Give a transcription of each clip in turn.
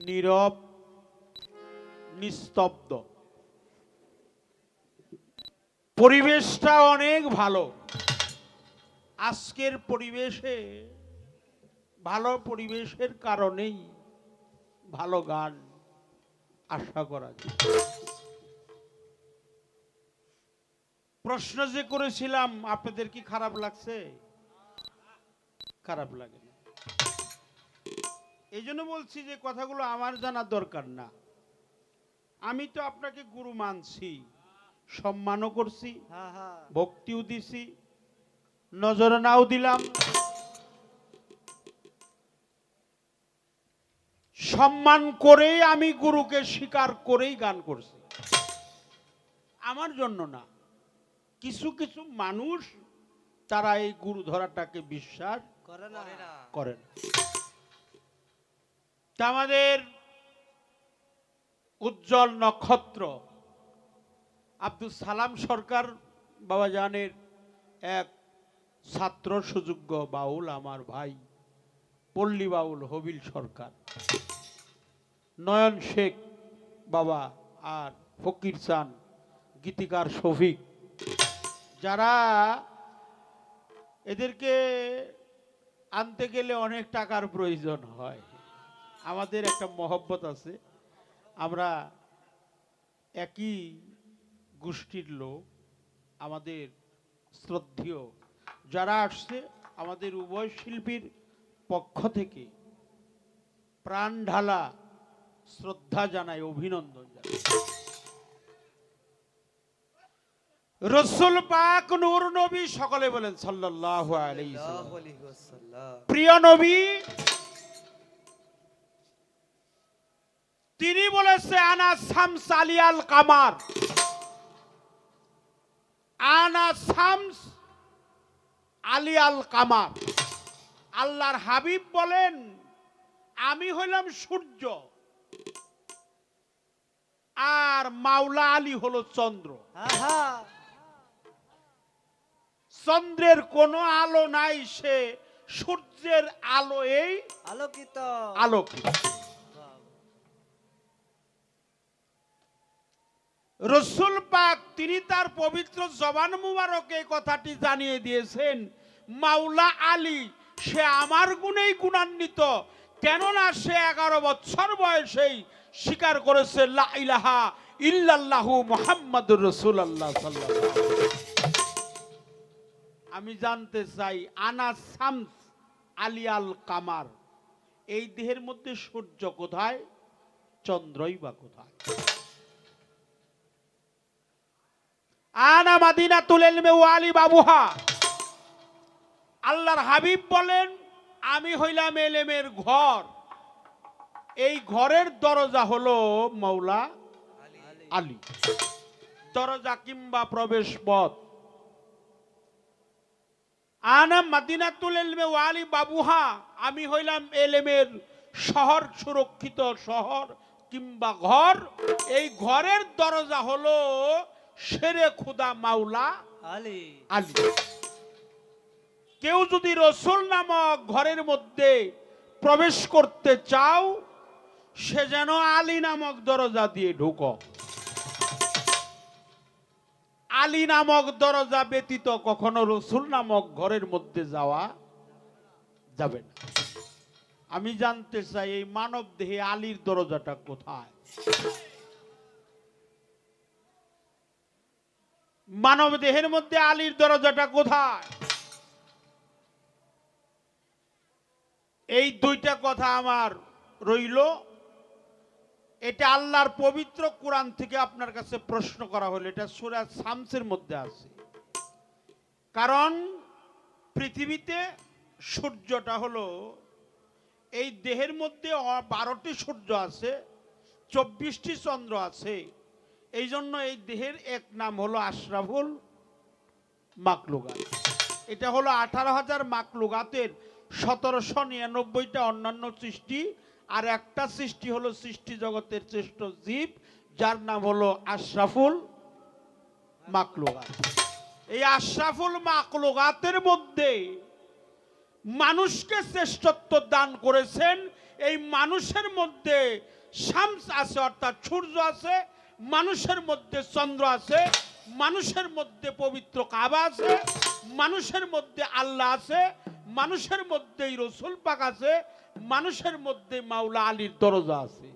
নীরব, নিস্তব্ধ। পরিবেশটা অনেক ভালো। আজকের পরিবেশে, ভালো পরিবেশের কারণেই ভালো গান আশা করা যায়। প্রশ্ন যে করেছিলাম, আপনাদের কি খারাপ লাগছে? খারাপ লাগে না। এই জন্য বলছি যে কথাগুলো আমার জানার দরকার না। আমি তো আপনাকে গুরু মানছি, সম্মানও করছি, ভক্তিও দিছি, নজরানাও দিলাম। সম্মান করেই আমি গুরুকে স্বীকার করেই গান করছি, আমার জন্য না। কিছু কিছু মানুষ তারা এই গুরু ধরাটাকে বিশ্বাস করেন। তা আমাদের উজ্জ্বল নক্ষত্র আব্দুল সালাম সরকার বাবাজানের এক ছাত্র সুযোগ্য বাউল, আমার ভাই পল্লী বাউল হবিল সরকার, নয়ন শেখ বাবা, আর ফকির চান, গীতিকার শফিক, যারা এদেরকে আনতে গেলে অনেক টাকার প্রয়োজন হয়। আমাদের একটা মহব্বত আছে, আমরা একই গোষ্ঠীর লোক। আমাদের শ্রদ্ধেয় যারা আসছে, আমাদের উভয় শিল্পীর পক্ষ থেকে প্রাণ ঢালা শ্রদ্ধা জানাই, অভিনন্দন জানাই। রাসূল পাক নূর নবী, সকলে বলেন সাল্লাল্লাহু আলাইহি ওয়াসাল্লাম। প্রিয় নবী তিনি বলেছে, আনা শামস আলিয়াল কামার, আনা শামস আলিয়াল কামার। আল্লাহর হাবিব বলেন, আমি হইলাম সূর্য, আর মাওলা আলী হলো চন্দ্র। চন্দ্রের কোনো আলো নাই, সে সূর্যের আলো এই আলোকিত আলোকিত। রাসূল পাক তিনি তার পবিত্র জবান মুবারকে কথাটি জানিয়ে দিয়েছেন, মাওলা আলী সে আমার গুণেই গুণান্বিত, কেননা সে 11 বছর বয়সেই স্বীকার করেছে লা ইলাহা ইল্লাল্লাহু মুহাম্মাদুর রাসূলুল্লাহ সাল্লাল্লাহু আলাইহি ওয়াসাল্লাম। আমি জানতে চাই, আনা শামস আলিয়াল কামার, এই দেহের মধ্যে সূর্য কোথায়, চন্দ্রই বা কোথায়? আনা মাদিনাতুল ইলমি ওয়া আলী বাবুহা। আল্লাহর হাবিব বলেন, আমি হইলাম এলেমের ঘর, এই ঘরের দরজা হলো মাওলা আলী। দরজা কিংবা প্রবেশ পথ। আনা মাদিনাতুল ইলমি ওয়া আলী বাবুহা, আমি হইলাম এলেমের শহর, সুরক্ষিত শহর কিংবা ঘর, এই ঘরের দরজা হলো শেরে খুদা মাওলা আলী। আলী। কেউ যদি রাসূল নামক ঘরের মধ্যে প্রবেশ করতে চাও, সে যেন আলী নামক দরজা দিয়ে ঢুকো। আলী নামক দরজা ব্যতীত কখনো রাসূল নামক ঘরের মধ্যে যাওয়া যাবে না। আমি জানতে চাই, এই মানব দেহে আলীর দরজাটা কোথায়? মানব দেহের মধ্যে আলীর দরজাটা কোথায়? এই দুইটা কথা আমার রইল। এটা আল্লাহর পবিত্র কোরআন থেকে আপনার কাছে প্রশ্ন করা হলো, এটা সূরা শামসের মধ্যে আছে। কারণ পৃথিবীতে সূর্যটা হলো, এই দেহের মধ্যে 12টি সূর্য আছে, 24টি চন্দ্র আছে। এই জন্য এই দেহের এক নাম হলো আশরাফুল মাকলুকাত। এটা হলো 18,000 মাকলুকাতের 1799টা অন্যান্য সৃষ্টি, আর একটা সৃষ্টি হলো সৃষ্টি জগতের শ্রেষ্ঠ জীব, যার নাম হলো আশরাফুল মাকলুকাত। এই আশরাফুল মাকলুকাতের মধ্যে মানুষকে শ্রেষ্ঠত্ব দান করেছেন এই মানুষের মধ্যে শামস আছে অর্থাৎ সূর্য আছে, মানুষের মধ্যে চন্দ্র আছে, মানুষের মধ্যে পবিত্র কাবা আছে, মানুষের মধ্যে আল্লাহ আছে, মানুষের মধ্যে রসুল পাক আছে, মানুষের মধ্যে মাওলা আলীর দরজা আছে।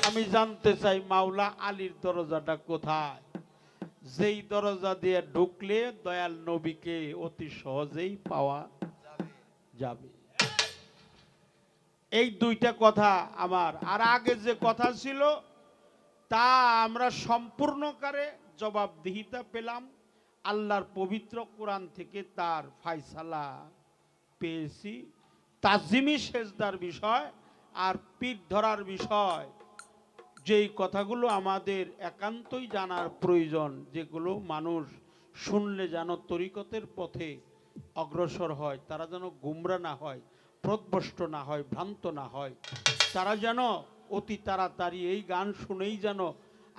আমি জানতে চাই মাওলা আলীর দরজাটা কোথায়? যেই দরজা দিয়ে ঢুকলে দয়াল নবীকে অতি সহজেই পাওয়া যাবে। এই দুইটা কথা আমার। আর আগে যে কথা ছিল তা আমরা সম্পূর্ণকারে জবাবদিহিতা পেলাম আল্লাহর পবিত্র কোরআন থেকে, তার ফায়সালা পেয়েছি। তাজিমি সেজদার বিষয় আর পিঠ ধরার বিষয়, যেই কথাগুলো আমাদের একান্তই জানার প্রয়োজন, যেগুলো মানুষ শুনলে যেন তরিকতের পথে অগ্রসর হয়, তারা যেন গুমরা না হয়, পথভ্রষ্ট না হয়, ভ্রান্ত না হয়, তারা যেন অতি তাড়াতাড়ি এই গান শুনেই যেন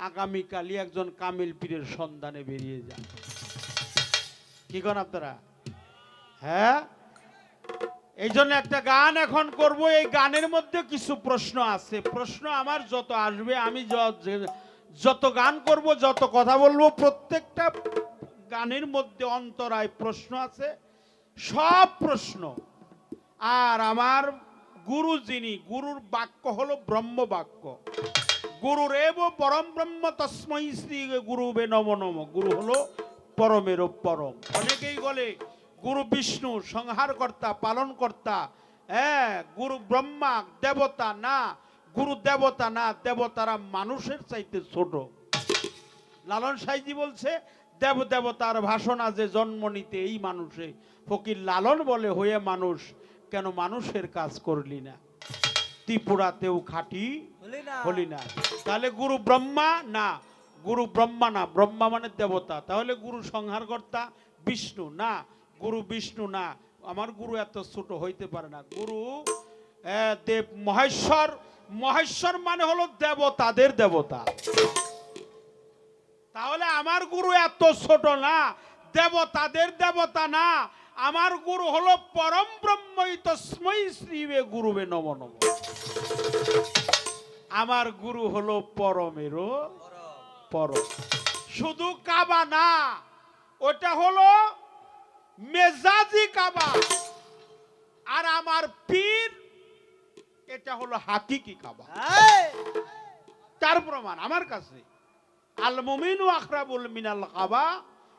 আগামীকালই একজন কামিল পীরের সন্ধানে বেরিয়ে যায়। কি করেন আপনারা? হ্যাঁ, এই জন্য একটা গান এখন করব। এই গানের মধ্যে কিছু প্রশ্ন আছে। প্রশ্ন আমার যত আসবে, আমি যত গান করব, যত কথা বলবো, প্রত্যেকটা গানের মধ্যে অন্তরায় প্রশ্ন আছে, সব প্রশ্ন। আর আমার গুরু যিনি, গুরুর বাক্য হলো ব্রহ্ম বাক্য। গুরুরেব পরম ব্রহ্ম তস্মৈ শ্রী গুরুবে নমো নমঃ। গুরু হলো পরমেরও পরম। অনেকেই বলে গুরু বিষ্ণু সংহারকর্তা, পালনকর্তা। হ্যাঁ, গুরু ব্রহ্মা দেবতা না, গুরু দেবতা না, দেবতারা মানুষের চাইতে ছোট। লালন সাইজি বলছে দেবতার ভাষণা যে জন্ম নিতে এই মানুষে, ফকির লালন বলে হয়ে মানুষ কেন মানুষের কাজ করলি না, ত্রিপুরাতেও খাটি হলি না। তাহলে গুরু ব্রহ্মা না, গুরু ব্রহ্মা না, ব্রহ্মা মানে দেবতা। তাহলে গুরু সংহারকর্তা বিষ্ণু না, গুরু বিষ্ণু না। আমার গুরু এত ছোট হইতে পারে না। গুরু দেব মহেশ্বর, মহেশ্বর মানে হলো দেবতাদের দেবতা। তাহলে আমার গুরু এত ছোট না, দেবতাদের দেবতা না। আমার গুরু হলো পরম ব্রহ্মই তস্মৈ শ্রীবে গুরুবে নমো নমঃ। আমার গুরু হলো পরমেরও পরম। শুধু কাবা না, ওটা হলো মেজাজি কাবা। আর আমার পীর এটা হলো হাকিকি কাবা। তার প্রমাণ আমার কাছে। আল মুমিনু আখরাবুল মিনাল কাবা।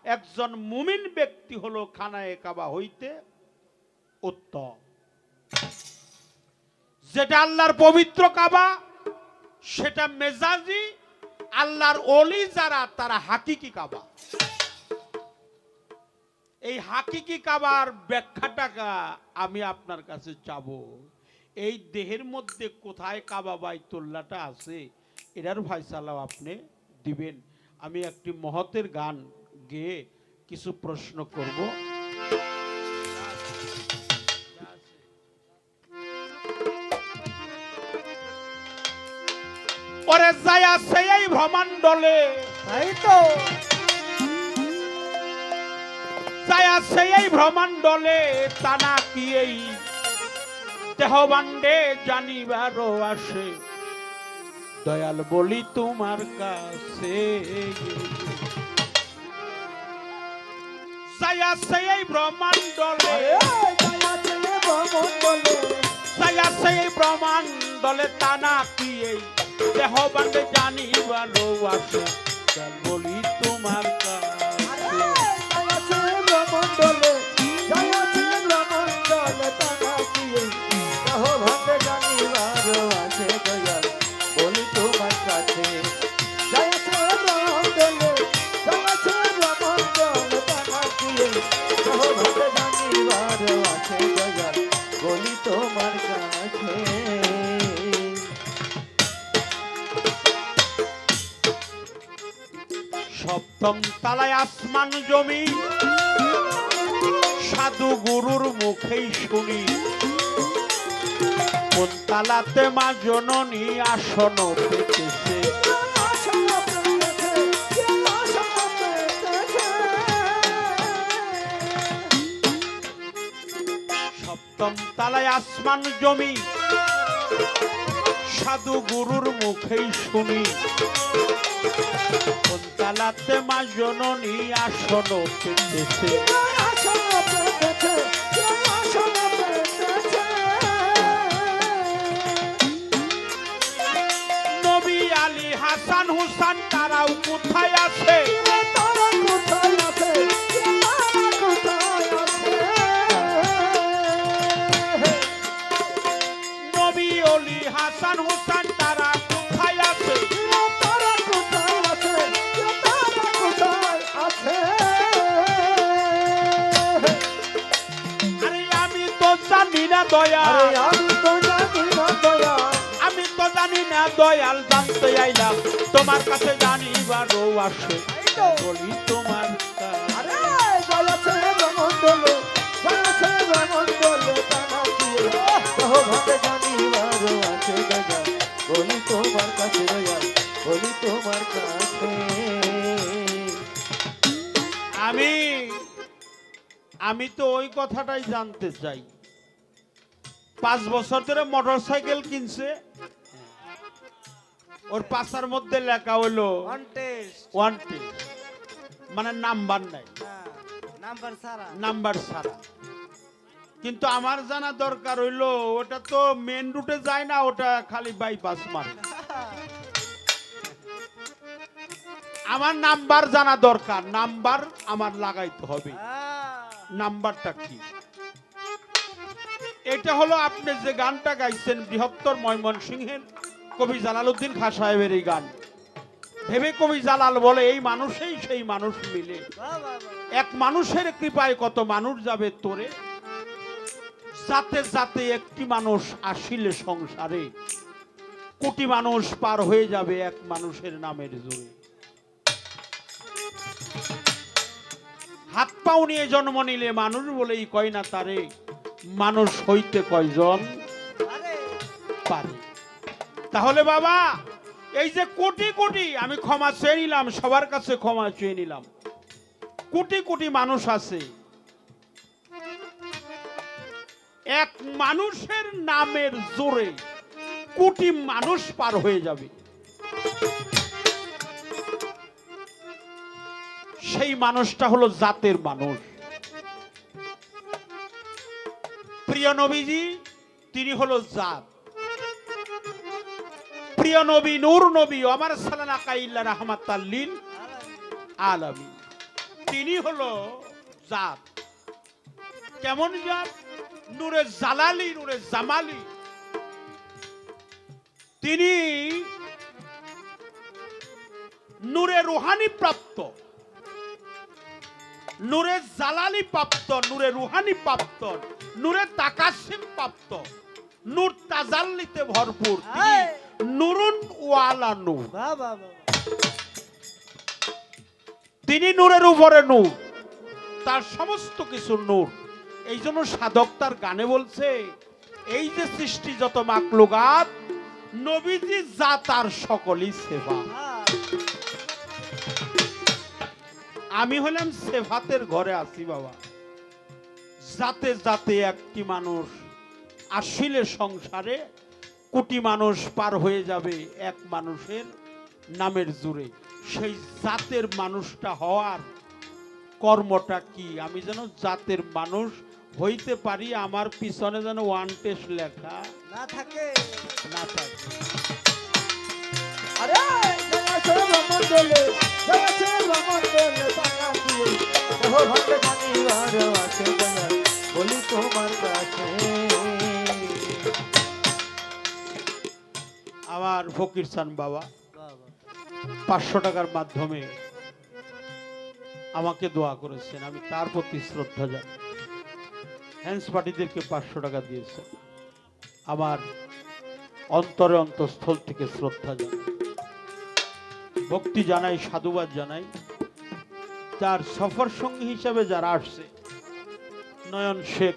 একজন মুমিন ব্যক্তি হলো খানায়ে কাবা হইতে উত্তম। যেটা আল্লাহর পবিত্র কাবা সেটা মেজাজি, আল্লাহর ওলি যারা তারা হাকিকি কাবা। এই হাকিকি কাবার ব্যাখ্যাটা আমি আপনার কাছে চাবো। এই দেহের মধ্যে কোথায় কাবা বাইতুল্লাহটা আছে এটার ফয়সালাও আপনি দিবেন। আমি একটি মহতের গান গেয়ে কিছু প্রশ্ন করব। ওরে যায় আছে এই ব্রহ্মাণ্ডলে, তাই তো যায় আছে এই ব্রহ্মাণ্ডলে, তা নাকি এই দেহবান্ডে জানিবারও আসে। দয়াল বলি তোমার কাছে, যায় আছে এই ব্রহ্মাণ্ডলে, যায় আছে এই ব্রহ্মাণ্ডলে, তা নাকি এই দেহবান্ডে জানিবারও আসে। দয়াল বলি তোমার কাছে, সপ্তম তালায় আসমান জমি, সাধু গুরুর মুখেই শুনি। কোন তালাতে মা জননী আসন পেতেছে, সপ্তম তালায় আসমান জমি সাধু গুরুর মুখেই শুনি কোন তালাতে মা জননী আসন পেতেছে নবী আলী হাসান হুসান তারাও কোথায় আছে নবী আলী হাসান হুসান তারা কোথায় আছে আরে আমি তো জানি না দয়াল আমি তো জানি না দয়াল জানতে আইলাম তোমার কাছে জানিবারও আসে বলি তোমার বলি তোমার কাছে বলি তোমার কাছে আমি তো ওই কথাটাই জানতে চাই 5 বছর ধরে মোটরসাইকেল কিনছে ওর পাশার মধ্যে লেখা হলো ওয়ান্টেড মানে নাম্বার নাই নাম্বার ছাড়া কিন্তু আমার জানা দরকার হইলো ওটা তো মেন রুটে যায় না ওটা খালি বাইপাস মারে আমার নাম্বার জানা দরকার নাম্বার আমার লাগাইতে হবে নাম্বারটা কি এটা হলো আপনি যে গানটা গাইছেন বৃহত্তর ময়মনসিংহের কবি জালালউদ্দিন খাঁ সাহেবের এই গান ভেবে কবি জালাল বলে এই মানুষই সেই মানুষ মিলে এক মানুষের কৃপায় কত মানুষ যাবে তোরে যাতে যাতে একটি মানুষ আসিলে সংসারে কোটি মানুষ পার হয়ে যাবে এক মানুষের নামের জোরে হাত পাও নিয়ে জন্ম নিলে মানুষ বলেই কয় না তারে মানুষ হইতে কয়জন পারে তাহলে বাবা এই যে কোটি কোটি আমি ক্ষমা চেয়ে নিলাম সবার কাছে ক্ষমা চেয়ে নিলাম কোটি কোটি মানুষ আছে এক মানুষের নামের জোরে কোটি মানুষ পার হয়ে যাবে সেই মানুষটা হলো জাতের মানুষ প্রিয় নবীজি তিনি হলো জাত প্রিয় নবী নূর নবী আমার সালানা কাইল্লা রাহমাতাল লিল আলামিন তিনি হলো জাত কেমন জাত নূরে জালালি নূরে জামালি তিনি নূরে রুহানি প্রাপ্ত নূরে জালালি প্রাপ্ত নূরে রুহানি প্রাপ্ত নূরে তাকাসিম প্রাপ্ত নূর তাজাল্লিতে ভরপুর তিনি নূরুন ওয়ালা নূর তিনি নূরের উপরে নূর তার সমস্ত কিছু নূর এই জন্য সাধক তার গানে বলছে এই যে সৃষ্টি যত মাকলুকাত নবীজি যা তার সকলই সেবা আমি হলাম সেভাতের ঘরে আছি বাবা যাতে যাতে একটি মানুষ আসিলে সংসারে কোটি মানুষ পার হয়ে যাবে এক মানুষের নামের জোরে সেই জাতের মানুষটা হওয়ার কর্মটা কি আমি যেন জাতের মানুষ হইতে পারি আমার পিছনে যেন ওয়ান্টেড লেখা না থাকে আরে বলি তোমার কাছে আমার ফকির চান বাবা 500 টাকার মাধ্যমে আমাকে দোয়া করেছেন আমি তার প্রতি শ্রদ্ধা জানাই হ্যান্ডস পার্টিদেরকে 500 টাকা দিয়েছেন আমার অন্তরে অন্তঃস্থল থেকে শ্রদ্ধা জানাই ভক্তি জানাই সাধুবাদ জানাই তার সফর সঙ্গী হিসাবে যারা আসছে নয়ন শেখ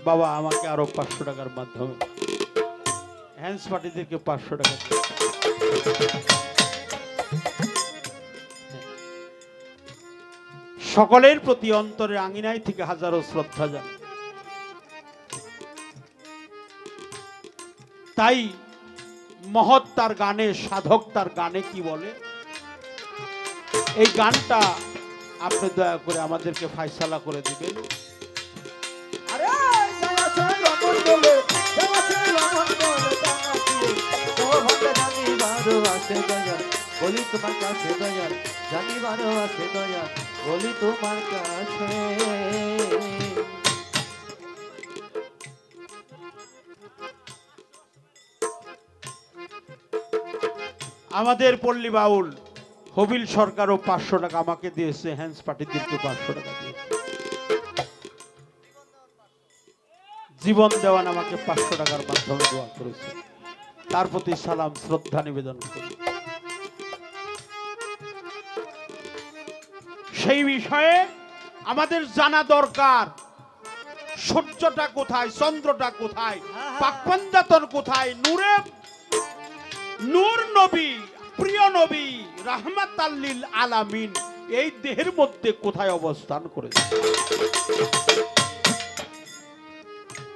বাবা আমাকে আরো 500 টাকার মাধ্যমে হ্যান্ডস পার্টিদেরকে 500 টাকা সকলের প্রতি অন্তরে আঙিনায় থেকে হাজারো শ্রদ্ধা জানাই তাই মহৎ তার গানে, সাধক তার গানে কি বলে, এই গানটা আপনি দয়া করে আমাদেরকে ফায়সালা করে দিবেন। আরে জয়া জয় রমন বলে জয়া জয় রমন বলে তাকাতিয়ে ও ভাবে জানিবারও আছে দয়া বলি তোমার কাছে দয়া জানিবারও আছে দয়া বলি তোমার কাছে। আমাদের পল্লী বাউল হবিল সরকারও 500 টাকা আমাকে দিয়েছে, হ্যান্স পার্টিদেরকে 500 টাকা দিয়েছে, জীবন দেওয়ান আমাকে 500 টাকার মাধ্যমে দোয়া করেছে, তার প্রতি সালাম শ্রদ্ধা নিবেদন করি। সেই বিষয়ে আমাদের জানা দরকার সূর্যটা কোথায়, চন্দ্রটা কোথায়, পাকপাঞ্জাতন কোথায়, নূর নবী, প্রিয় নবী রাহমাতাল্লিল আলামিন এই দেহের মধ্যে কোথায় অবস্থান করেছে,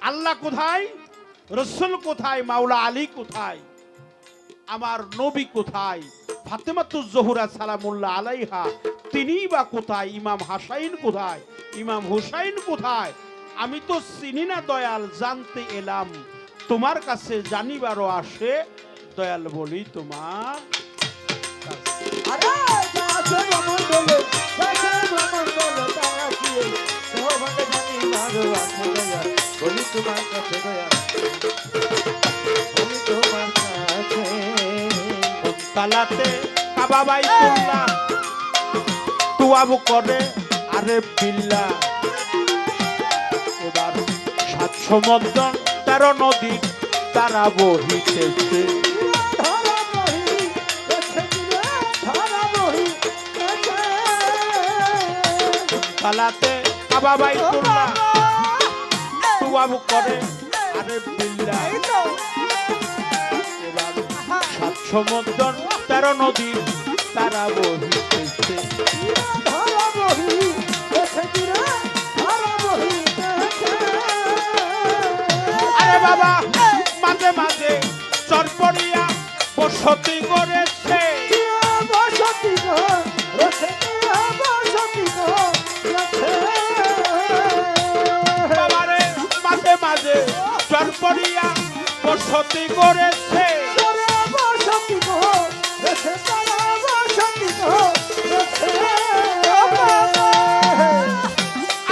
আল্লাহ কোথায়, রাসূল কোথায়, মাওলা আলী কোথায়, আমার নবী কোথায়, ফাতেমাতুজ জোহরা সালামুল্লাহ আলাইহা তিনিই বা কোথায়, ইমাম হাসাইন কোথায়, ইমাম হুসাইন কোথায়, আমি তো চিনি না দয়াল, জানতে এলাম তোমার কাছে, জানিবারও আসে দয়াল বলি তোমার কাছে। আরে জয়া জয় রমন বলে জয়া জয় রমন বলে তাকাতিয়ে ও ভাবে জানিবারও আছে দয়া বলি তোমার কাছে দয়া বলি তোমার কাছে। তালাতে কাবা বাইতুল্লাহ তুয়াব করে আরে বিল্লা, এবার 7 সমুদ্র 13 নদী তারা বহিতেছে, তালাতে কাবা বাইতুল্লাহ তুয়াব করে আরে বিল্লা, এবার 7 সমুদ্র 13 নদী তারা বহিতেছে। আরে বাবা মাঝে মাঝে চরপড়িয়া বসতি করেছে, বাবারে মাঝে মাঝে চরপড়িয়া বসতি করেছে,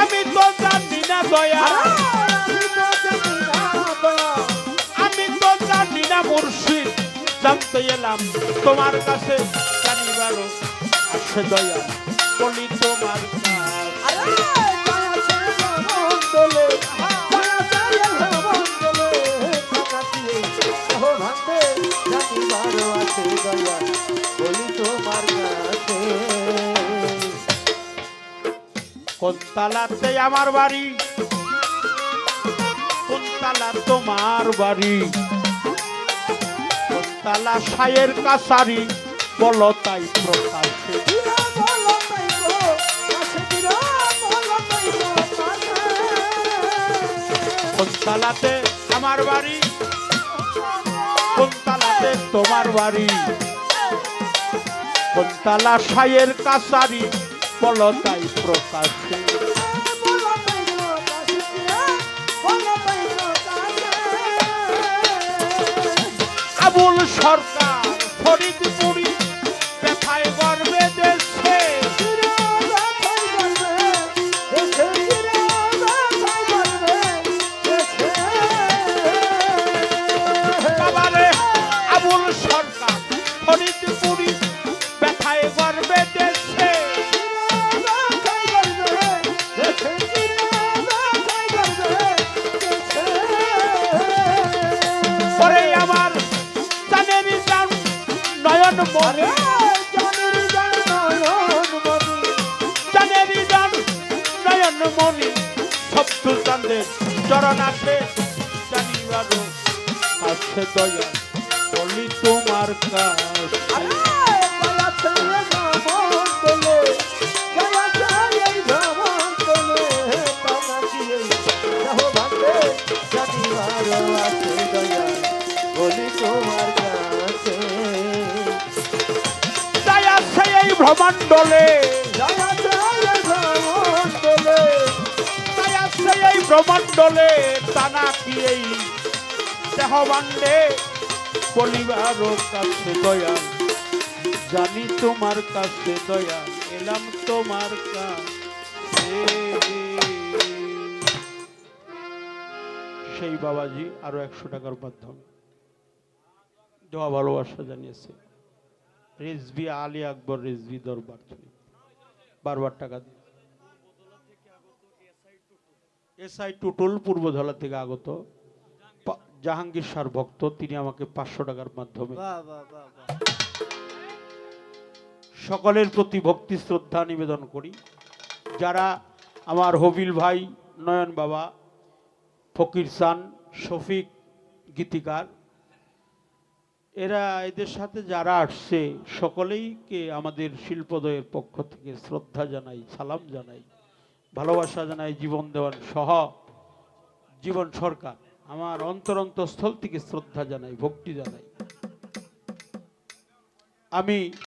আমি তো জানি না দয়া, আমি তো জানি না মুর্শিদ, জানতে এলাম তোমার কাছে, জানিবারও আসে দয়া বলি তোমার কাছে। কোন তালাতে আমার বাড়ি, কোন তালা তোমার বাড়ি, কোন তালা সায়ের কাছারি, বলো তাই প্রকাশে। কোন তালাতে আমার বাড়ি, কোন তালাতে তোমার বাড়ি, কোন তালা সায়ের কাছারি, বলো তাই প্রকাশে। আবুল সরকার ফরিদপুরি ব্যথায় গর্বে দেশে, বাবারে আবুল সরকার ফরিদপুরি ব্যথায় গর্বে দেশে, পরে আমার জানেরই জান নয়ন মনে, জানেরই জান নয়ন মনি, শব্দ চাঁদের চরণ আসে, জানিবারও আসে দয়া বলি তোমার কাছে। তোমার কাছে তাই আছে এই ব্রহ্মাণ্ডলে, যাই আছে এই ভ্রমণ্ডলে, তাই আছে এই ব্রহ্মাণ্ডলে, তা নাকি এই দেহবাণ্ডে বলিবার কাছে দয়াল, জানি তোমার কাছে দয়াল, এলাম তোমার কাছে। সেই বাবাজি আরো 100 টাকার মাধ্যমে দোয়া ভালোবাসা জানিয়েছে। রেজবি আলী আকবর রেজবি দরবার শরীফ, বারবার টাকা দিয়ে। এসআই টুটুল পূর্বধলা থেকে আগত জাহাঙ্গীর সার ভক্ত, তিনি আমাকে 500 টাকার মাধ্যমে বাহ বাহ বাহ বাহ। সকলের প্রতি ভক্তি শ্রদ্ধা নিবেদন করি। যারা আমার হবিল ভাই, নয়ন বাবা, ফকির চান, শফিক গীতিকার, এরা এদের সাথে যারা আসছে সকলেইকে আমাদের শিল্পোদয়ের পক্ষ থেকে শ্রদ্ধা জানাই, সালাম জানাই, ভালোবাসা জানাই। জীবন দেওয়ান সহ জীবন সরকার, আমার অন্তরস্থল থেকে শ্রদ্ধা জানাই, ভক্তি জানাই। আমি